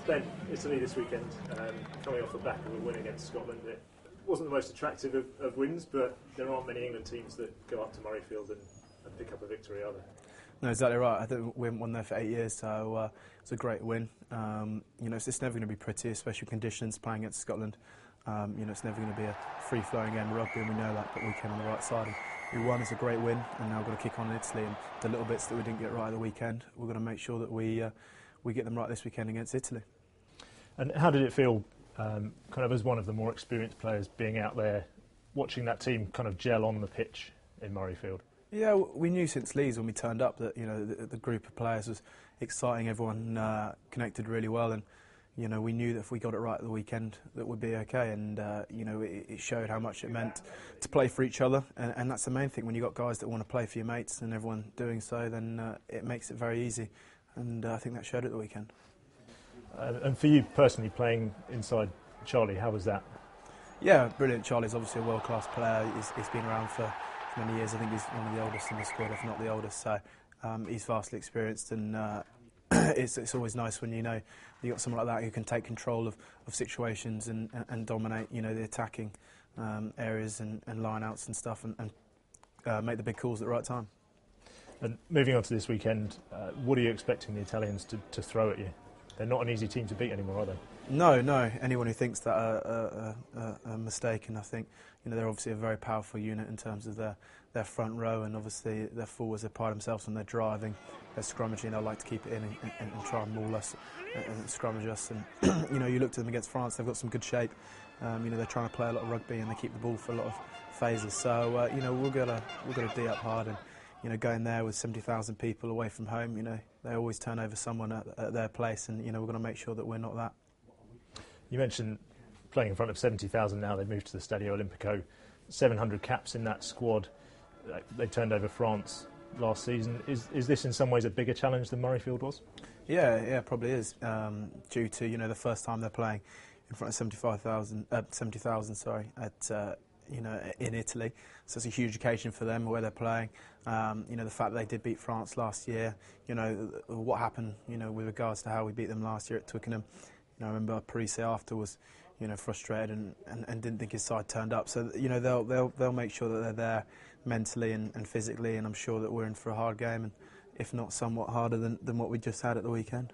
Ben, Italy this weekend, coming off the back of a win against Scotland. It wasn't the most attractive of wins, but there aren't many England teams that go up to Murrayfield and pick up a victory, are there? No, exactly right. I think we haven't won there for 8 years, so it's a great win. It's never going to be pretty, especially conditions playing against Scotland. It's never going to be a free-flowing game of rugby, and we know that, but we came on the right side. And we won. It's a great win, and now we've got to kick on in Italy. And the little bits that we didn't get right at the weekend, we're going to make sure that we get them right this weekend against Italy. And how did it feel, kind of as one of the more experienced players, being out there, watching that team kind of gel on the pitch in Murrayfield? Yeah, we knew since Leeds when we turned up that the group of players was exciting. Everyone connected really well, and we knew that if we got it right at the weekend, that would be okay. And it showed how much it meant to play for each other, and that's the main thing. When you got guys that want to play for your mates and everyone doing so, then it makes it very easy. And I think that showed at the weekend. And for you personally, playing inside Charlie, how was that? Yeah, brilliant. Charlie's obviously a world-class player. He's been around for many years. I think he's one of the oldest in the squad, if not the oldest. So he's vastly experienced, and it's always nice when you got someone like that who can take control of situations and dominate the attacking areas and line-outs and stuff, and make the big calls at the right time. And moving on to this weekend, what are you expecting the Italians to throw at you? They're not an easy team to beat anymore, are they? No. Anyone who thinks that a mistake, and I think they're obviously a very powerful unit in terms of their front row, and obviously their forwards. They pride themselves on their driving, their scrummaging. They like to keep it in and try and maul us and scrummage us. And you look to them against France. They've got some good shape. They're trying to play a lot of rugby and they keep the ball for a lot of phases. So we've got to D up hard and. Going there with 70,000 people away from home, they always turn over someone at their place, and we're going to make sure that we're not that. You mentioned playing in front of 70,000 now. They've moved to the Stadio Olimpico. 700 caps in that squad. They turned over France last season. Is this in some ways a bigger challenge than Murrayfield was? Yeah, probably is. Due to the first time they're playing in front of 70,000, at in Italy, so it's a huge occasion for them where they're playing. The fact that they did beat France last year, what happened, with regards to how we beat them last year at Twickenham. I remember Parise after was, frustrated and didn't think his side turned up. So they'll make sure that they're there mentally and physically, and I'm sure that we're in for a hard game, and if not somewhat harder than what we just had at the weekend.